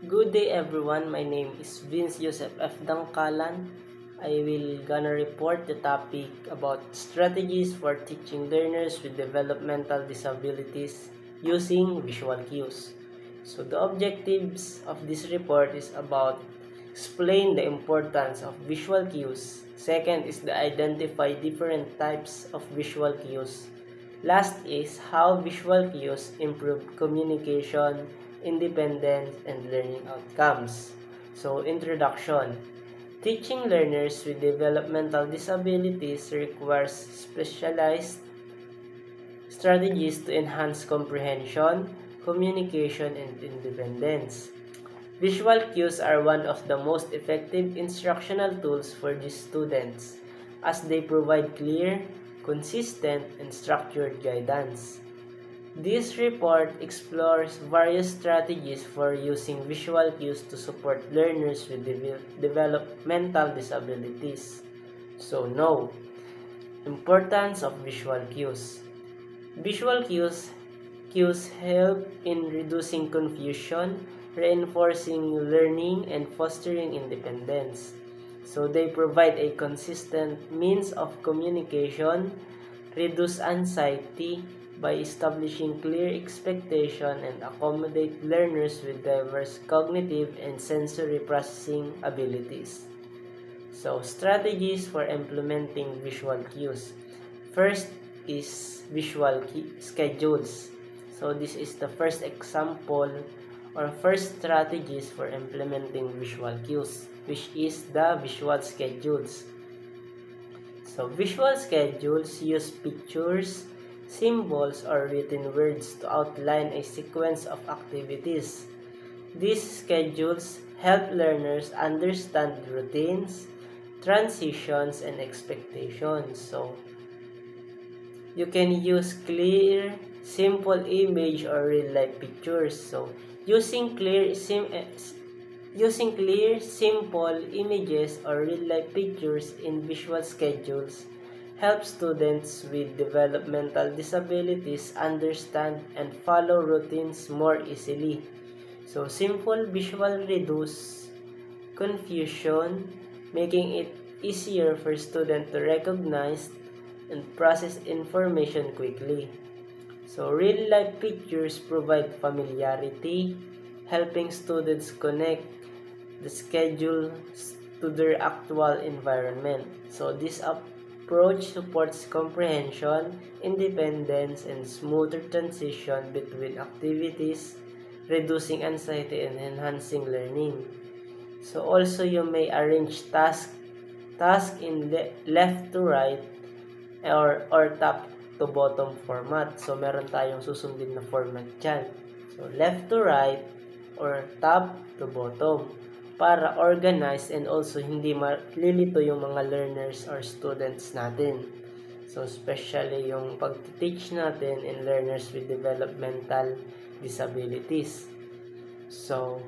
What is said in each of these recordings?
Good day everyone, my name is Vince Joseph F. Dangkalan. I will gonna report the topic about strategies for teaching learners with developmental disabilities using visual cues. So the objectives of this report is about explain the importance of visual cues. Second is to identify different types of visual cues. Last is how visual cues improve communication, independence, and learning outcomes. So, introduction. Teaching learners with developmental disabilities requires specialized strategies to enhance comprehension, communication, and independence. Visual cues are one of the most effective instructional tools for these students as they provide clear, consistent, and structured guidance. This report explores various strategies for using visual cues to support learners with developmental disabilities. So, no. Importance of visual cues. Visual cues help in reducing confusion, reinforcing learning, and fostering independence. So they provide a consistent means of communication, reduce anxiety by establishing clear expectation, and accommodate learners with diverse cognitive and sensory processing abilities. So strategies for implementing visual cues. First is visual schedules. So this is the first example or first strategies for implementing visual cues, which is the visual schedules. So visual schedules use pictures, symbols, or written words to outline a sequence of activities. These schedules help learners understand routines, transitions, and expectations. So you can use clear, simple image or real-life pictures. So using clear, simple images or real-life pictures in visual schedules helps students with developmental disabilities understand and follow routines more easily. So simple visual reduce confusion, making it easier for students to recognize and process information quickly. So real-life pictures provide familiarity, helping students connect the schedule to their actual environment. So this approach supports comprehension, independence, and smoother transition between activities, reducing anxiety and enhancing learning. So also you may arrange task in left to right or top to bottom format. So meron tayong susundin na format dyan. So left to right or top to bottom para organize and also hindi malilito yung mga learners or students natin. So especially yung pag-teach natin in learners with developmental disabilities. So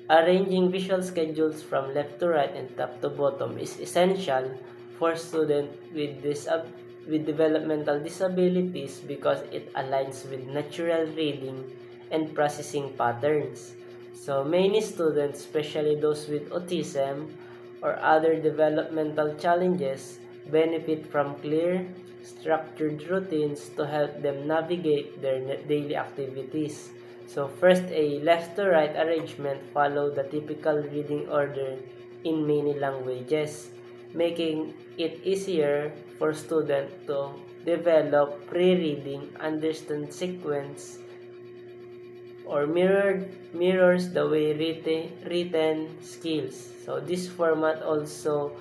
arranging visual schedules from left to right and top to bottom is essential for students with developmental disabilities because it aligns with natural reading and processing patterns. So many students, especially those with autism or other developmental challenges, benefit from clear, structured routines to help them navigate their daily activities. So first, a left to right arrangement follow the typical reading order in many languages, making it easier for students to develop pre-reading, understand sequence, or mirrors the way written skills. So this format also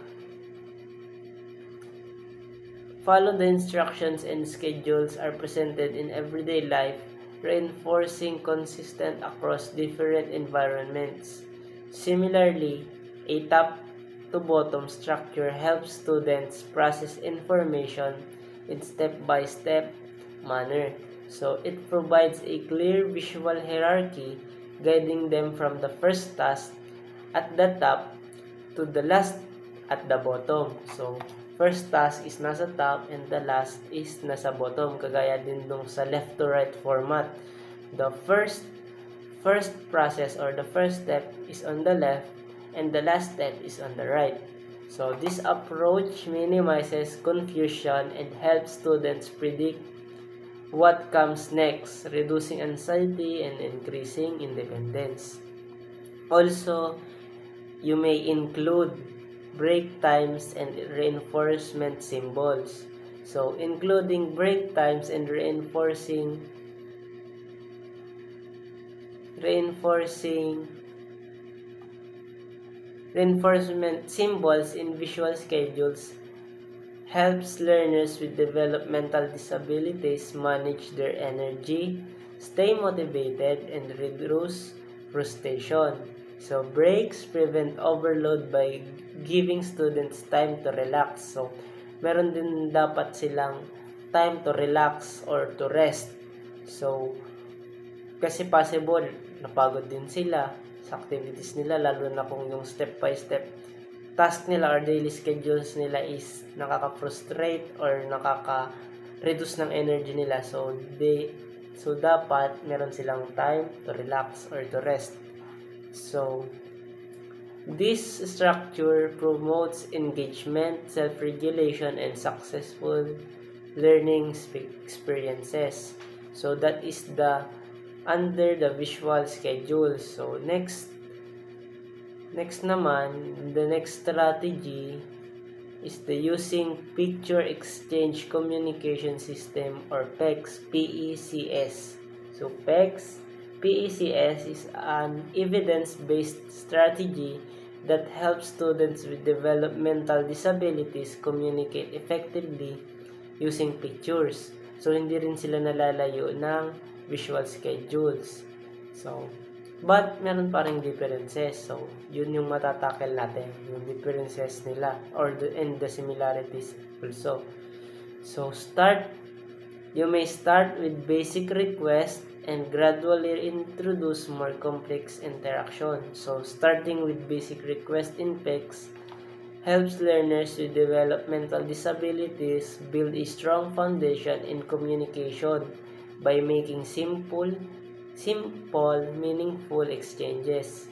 follow the instructions and schedules are presented in everyday life, reinforcing consistent across different environments. Similarly, a top to bottom structure helps students process information in step-by-step manner. So it provides a clear visual hierarchy, guiding them from the first task at the top to the last at the bottom. So first task is nasa top and the last is nasa bottom, kagaya din dong sa left to right format. The first first process or the first step is on the left and the last step is on the right. So this approach minimizes confusion and helps students predict what comes next, reducing anxiety and increasing independence. Also, you may include break times and reinforcement symbols. So, including break times and reinforcement symbols in visual schedules helps learners with developmental disabilities manage their energy, stay motivated, and reduce frustration. So, breaks prevent overload by giving students time to relax. So, meron din dapat silang time to relax or to rest. So, kasi possible, napagod din sila sa activities nila, lalo na kung yung step by step task nila or daily schedules nila is nakaka-frustrate or nakaka-reduce ng energy nila. So dapat meron silang time to relax or to rest. So this structure promotes engagement, self-regulation, and successful learning experiences. So that is under the visual schedule. So next naman, the next strategy is the using Picture Exchange Communication System or PECS, PECS. So PECS is an evidence-based strategy that helps students with developmental disabilities communicate effectively using pictures. So hindi rin sila nalalayo ng visual schedules. But meron pa ring differences. So, yun yung matatakel natin, yung differences nila and the similarities also. So, you may start with basic request and gradually introduce more complex interaction. So, starting with basic request in PECS helps learners with developmental disabilities build a strong foundation in communication by making simple, meaningful exchanges.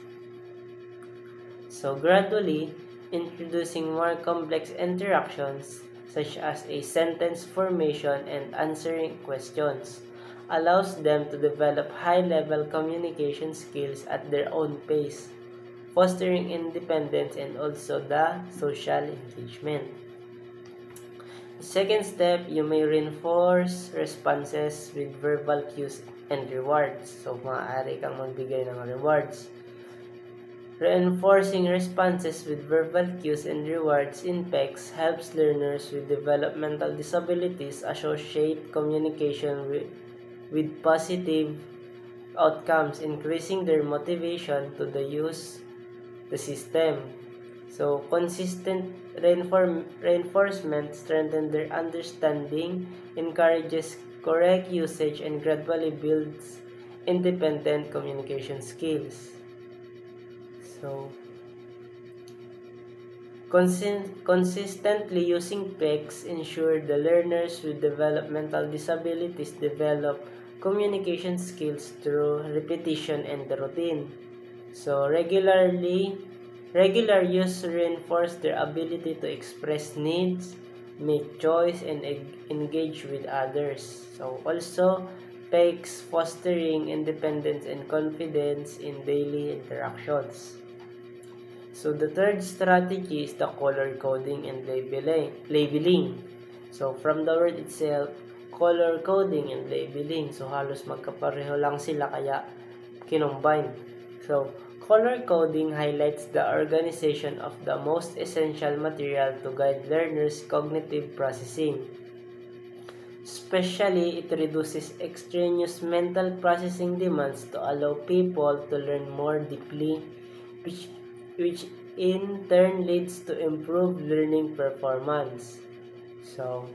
So, gradually, introducing more complex interactions, such as a sentence formation and answering questions, allows them to develop high-level communication skills at their own pace, fostering independence and also the social engagement. Second step, you may reinforce responses with verbal cues and rewards. So, maaari kang magbigay ng rewards. Reinforcing responses with verbal cues and rewards in PECS helps learners with developmental disabilities associate communication with positive outcomes, increasing their motivation to use the system. So, consistent reinforcement strengthens their understanding, encourages correct usage, and gradually builds independent communication skills. So, consistently using PECS ensure the learners with developmental disabilities develop communication skills through repetition and routine. So, regular use reinforce their ability to express needs, make choice, and engage with others. So, also, PECS fostering independence and confidence in daily interactions. So, the third strategy is the color coding and labeling. So, from the word itself, color coding and labeling. So, halos magkapareho lang sila kaya kinombine. So, color coding highlights the organization of the most essential material to guide learners' cognitive processing. Especially, it reduces extraneous mental processing demands to allow people to learn more deeply, which in turn leads to improved learning performance. So,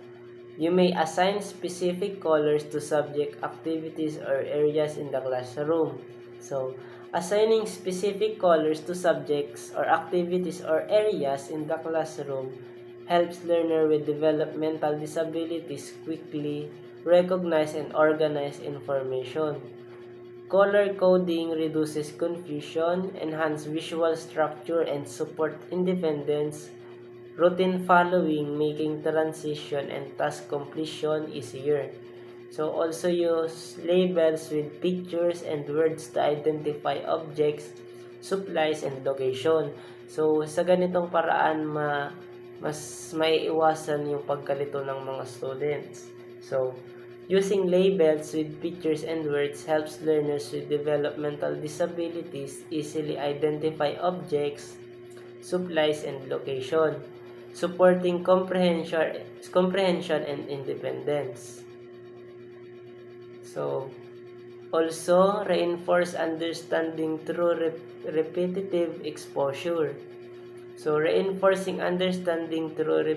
you may assign specific colors to subject activities or areas in the classroom. So, assigning specific colors to subjects or activities or areas in the classroom helps learners with developmental disabilities quickly recognize and organize information. color coding reduces confusion, enhance visual structure, and support independence, routine following, making transition and task completion easier. So also use labels with pictures and words to identify objects, supplies, and location. So sa ganitong paraan, mas may iwasan yung pagkalito ng mga students. So using labels with pictures and words helps learners with developmental disabilities easily identify objects, supplies, and location, supporting comprehension and independence. So, also reinforce understanding through repetitive exposure. So, reinforcing understanding through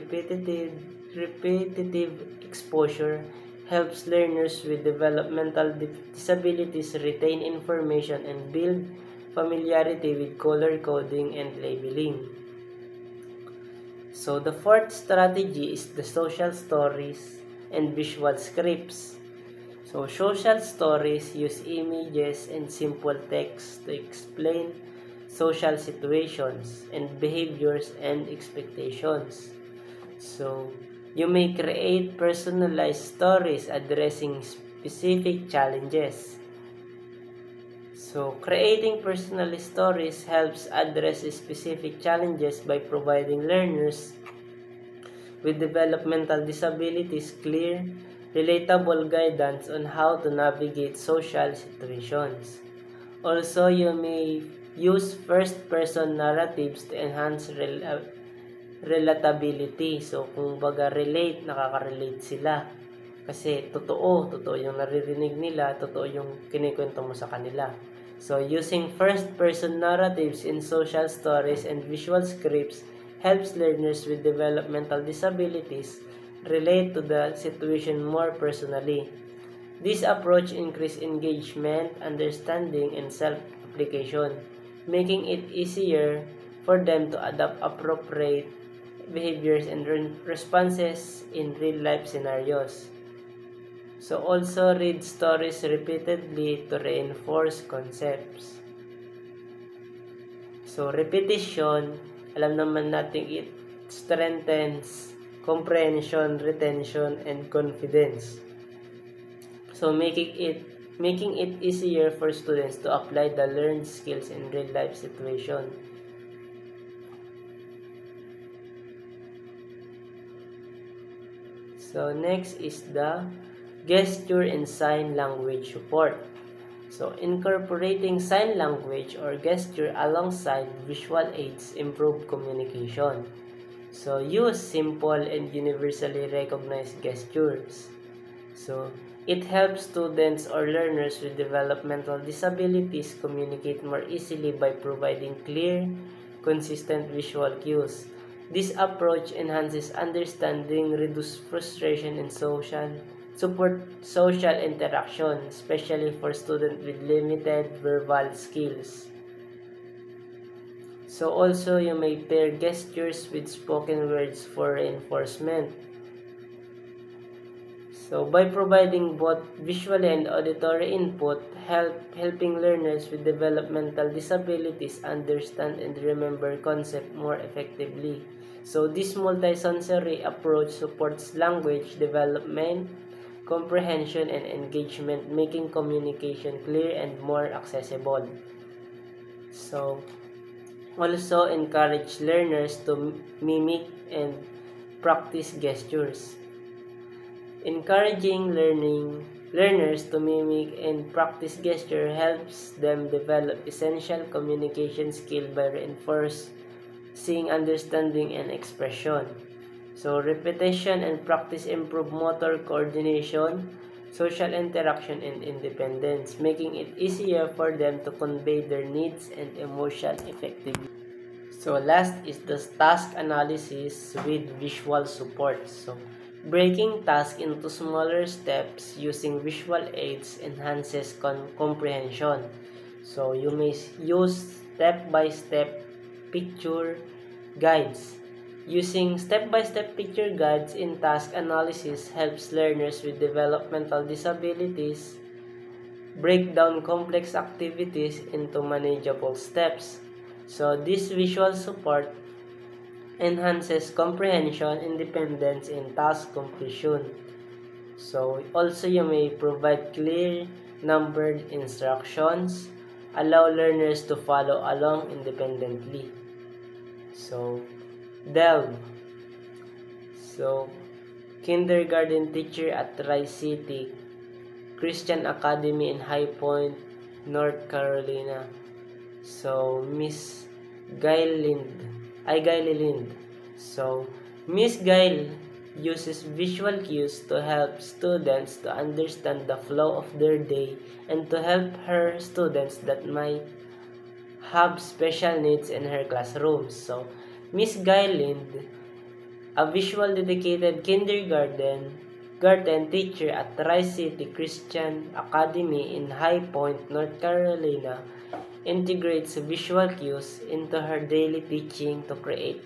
repetitive exposure helps learners with developmental disabilities retain information and build familiarity with color coding and labeling. So the fourth strategy is the social stories and visual scripts. So social stories use images and simple text to explain social situations and behaviors and expectations. So you may create personalized stories addressing specific challenges. So, creating personalized stories helps address specific challenges by providing learners with developmental disabilities clear, relatable guidance on how to navigate social situations. Also, you may use first-person narratives to enhance relatability. So, kung baga nakaka-relate sila. Kasi totoo yung naririnig nila, totoo yung kinikwento mo sa kanila. So, using first-person narratives in social stories and visual scripts helps learners with developmental disabilities relate to the situation more personally. This approach increases engagement, understanding, and self-application, making it easier for them to adopt appropriate behaviors and responses in real-life scenarios. So also read stories repeatedly to reinforce concepts. So repetition, alam naman natin it strengthens comprehension, retention, and confidence. So making it easier for students to apply the learned skills in real-life situation. So next is the gesture and sign language support. So incorporating sign language or gesture alongside visual aids improve communication. So use simple and universally recognized gestures. So it helps students or learners with developmental disabilities communicate more easily by providing clear, consistent visual cues. This approach enhances understanding, reduces frustration, and support social interaction, especially for students with limited verbal skills. So also, you may pair gestures with spoken words for reinforcement. So by providing both visual and auditory input, helping learners with developmental disabilities understand and remember concepts more effectively. So this multisensory approach supports language development, comprehension, and engagement, making communication clear and more accessible. So also encourage learners to mimic and practice gestures. Encouraging learners to mimic and practice gesture helps them develop essential communication skill by reinforcing understanding and expression. So repetition and practice improve motor coordination, social interaction, and independence, making it easier for them to convey their needs and emotion effectively. So last is the task analysis with visual support. So breaking tasks into smaller steps using visual aids enhances comprehension. So you may use step-by-step picture guides. Using step-by-step picture guides in task analysis helps learners with developmental disabilities break down complex activities into manageable steps. So this visual support enhances comprehension, independence, and task completion. So also you may provide clear numbered instructions, allow learners to follow along independently. So delve. So kindergarten teacher at Tri-City Christian Academy in High Point, North Carolina. So Miss Gayle Lind. So Miss Gayle uses visual cues to help students to understand the flow of their day and to help her students that might have special needs in her classrooms. So Miss Gayle Lind, a visual dedicated kindergarten teacher at Tri-City Christian Academy in High Point, North Carolina, integrates visual cues into her daily teaching to create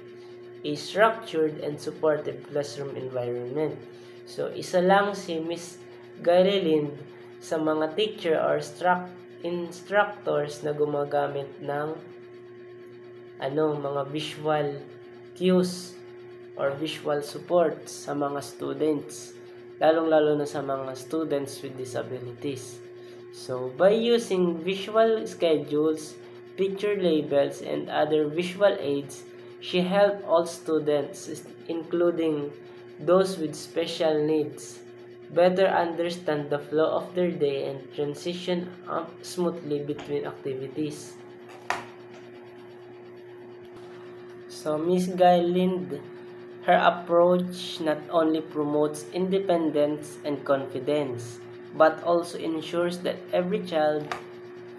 a structured and supportive classroom environment. So, isa lang si Miss Gayle Lind sa mga teacher or instructors na gumagamit ng mga visual cues or visual support sa mga students, lalong-lalo na sa mga students with disabilities. So, by using visual schedules, picture labels, and other visual aids, she helped all students, including those with special needs, better understand the flow of their day and transition smoothly between activities. So, Miss Gayle Lind, her approach not only promotes independence and confidence, but also ensures that every child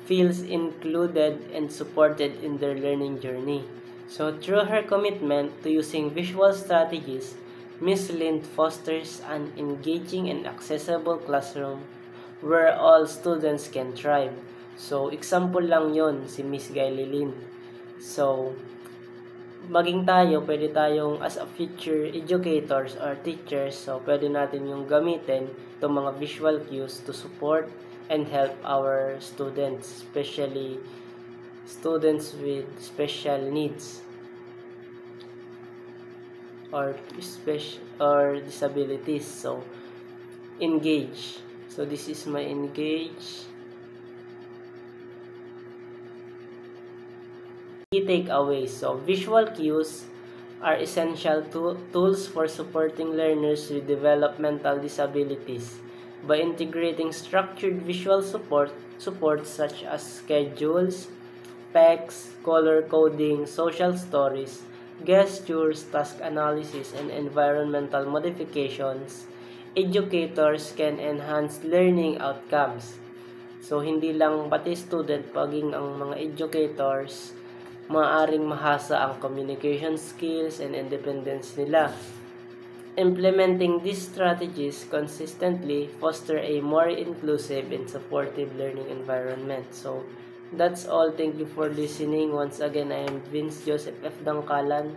feels included and supported in their learning journey. So through her commitment to using visual strategies, Ms. Lind fosters an engaging and accessible classroom where all students can thrive. So example lang yon si Ms. Gayle Lind. So maging pwede tayong as a future educators or teachers, so pwede natin yung gamitin itong mga visual cues to support and help our students, especially students with special needs or disabilities. So engage. So this is my engage. Key takeaways. So visual cues are essential tools for supporting learners with developmental disabilities. By integrating structured visual support such as schedules, PECs, color coding, social stories, gestures, task analysis, and environmental modifications, educators can enhance learning outcomes. So hindi lang pati student, paging ang mga educators, maaaring mahasa ang communication skills and independence nila. Implementing these strategies consistently foster a more inclusive and supportive learning environment. So, that's all. Thank you for listening. Once again, I am Vince Joseph F. Dangkalan.